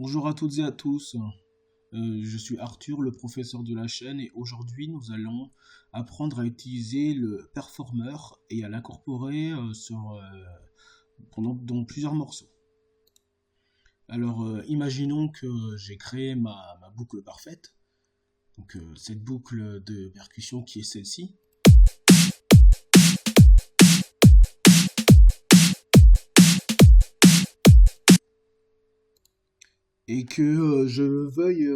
Bonjour à toutes et à tous. Je suis Arthur, le professeur de la chaîne, et aujourd'hui nous allons apprendre à utiliser le performer et à l'incorporer dans plusieurs morceaux. Alors, imaginons que j'ai créé ma boucle parfaite, donc cette boucle de percussion qui est celle-ci. Et que je veuille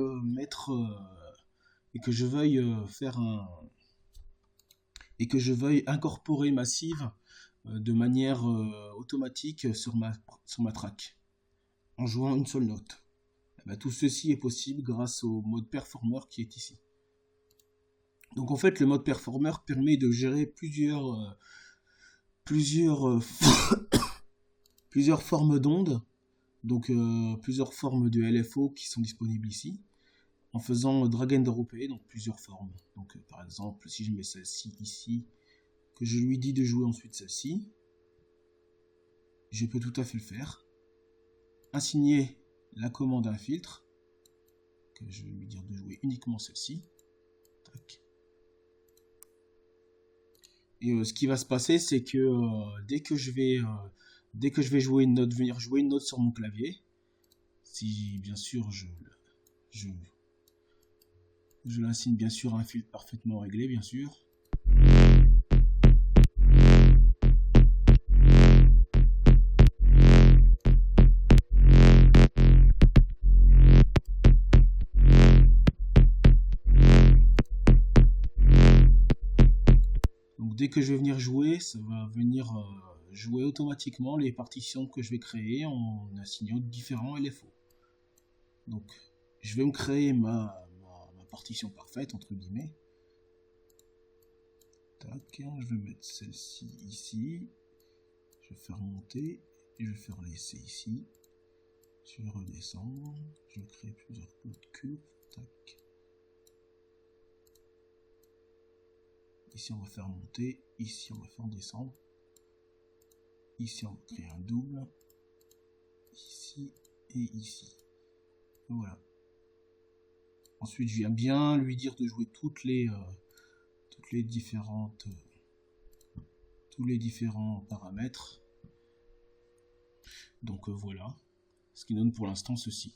et que je veuille incorporer Massive de manière automatique sur ma track en jouant une seule note. Eh ben, tout ceci est possible grâce au mode performer qui est ici. Donc en fait, le mode performer permet de gérer plusieurs formes d'ondes. Donc plusieurs formes de LFO qui sont disponibles ici, en faisant drag and dropper, donc plusieurs formes. Donc par exemple, si je mets celle-ci ici, que je lui dis de jouer ensuite celle-ci, je peux tout à fait le faire. Assigner la commande à un filtre, que je vais lui dire de jouer uniquement celle-ci. Tac. Et ce qui va se passer, c'est que dès que je vais jouer une note, venir jouer une note sur mon clavier, si bien sûr je l'assigne bien sûr à un filtre parfaitement réglé, bien sûr. Donc dès que je vais venir jouer, ça va venir jouer automatiquement les partitions que je vais créer en assignant différents LFO. Donc je vais me créer ma partition parfaite entre guillemets. Tac, je vais mettre celle-ci ici. Je vais faire monter et je vais faire laisser ici. Je vais redescendre. Je vais créer plusieurs curves. Tac. Ici on va faire monter. Ici on va faire descendre. Ici on va créer un double. Ici et ici. Et voilà. Ensuite, je viens bien lui dire de jouer tous les différents paramètres. Donc voilà, ce qui donne pour l'instant ceci.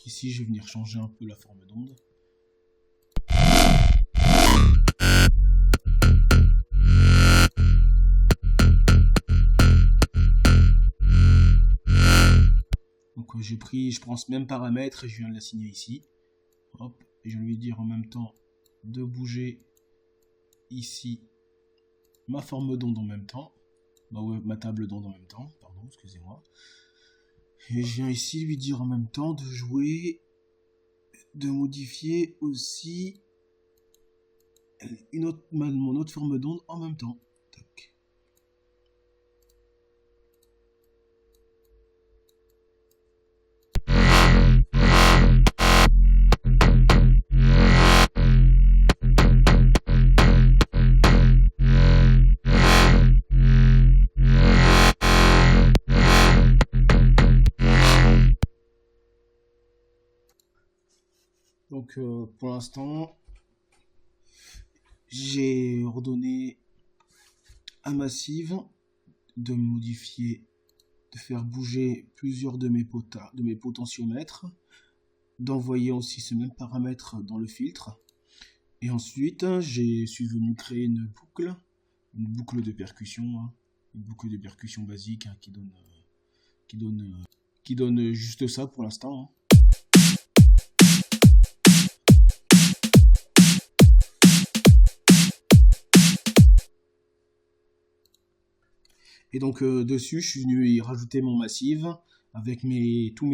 Ici, je vais venir changer un peu la forme d'onde. Donc je prends ce même paramètre et je viens de l'assigner ici. Hop, et je vais lui dire en même temps de bouger ici ma forme d'onde en même temps. Ma table d'onde en même temps, pardon, excusez-moi. Et je viens ici lui dire en même temps de jouer, de modifier aussi mon autre forme d'onde en même temps. Tac. Donc pour l'instant, j'ai ordonné à Massive de modifier, de faire bouger plusieurs de mes potentiomètres, d'envoyer aussi ce même paramètre dans le filtre. Et ensuite, je suis venu créer une boucle de percussion, une boucle de percussion basique qui donne juste ça pour l'instant. Et donc dessus, je suis venu y rajouter mon Massive avec tous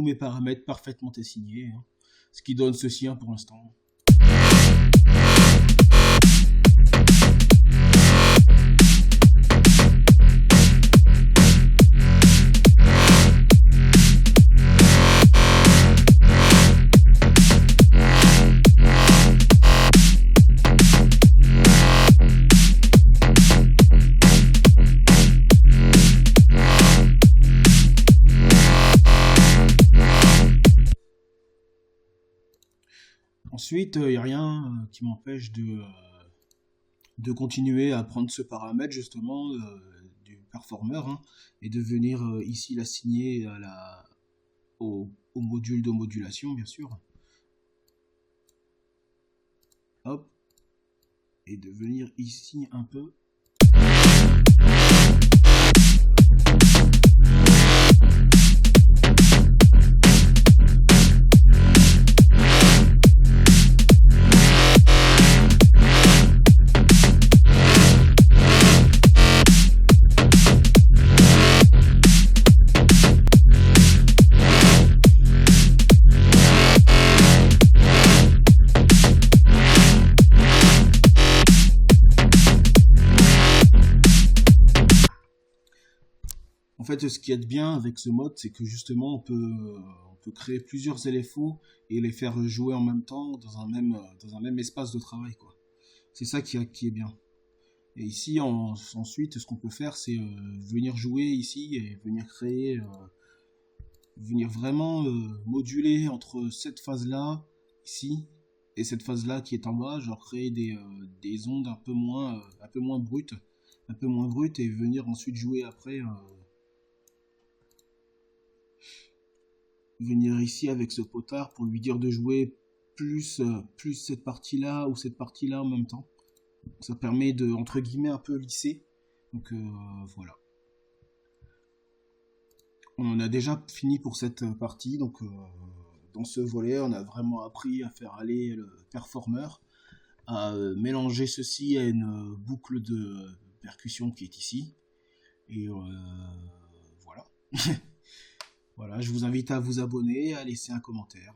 mes paramètres parfaitement assignés, hein. Ce qui donne ceci, hein, pour l'instant. Ensuite, il n'y a rien qui m'empêche de continuer à prendre ce paramètre justement du performer, hein, et de venir ici l'assigner au module de modulation, bien sûr. Hop. Et de venir ici un peu. En fait, ce qui est bien avec ce mode, c'est que justement, on peut créer plusieurs LFO et les faire jouer en même temps dans un même espace de travail, quoi. C'est ça qui est bien. Et ici, ensuite, ce qu'on peut faire, c'est venir jouer ici et venir créer, venir vraiment moduler entre cette phase-là, ici, et cette phase-là qui est en bas, genre créer des ondes un peu moins brutes, et venir ensuite jouer après. Venir ici avec ce potard pour lui dire de jouer plus cette partie-là ou cette partie-là en même temps. Ça permet de, entre guillemets, un peu lisser. Donc voilà. On en a déjà fini pour cette partie. Donc dans ce volet, on a vraiment appris à faire aller le performer, à mélanger ceci à une boucle de percussion qui est ici. Et voilà. Voilà, je vous invite à vous abonner, à laisser un commentaire.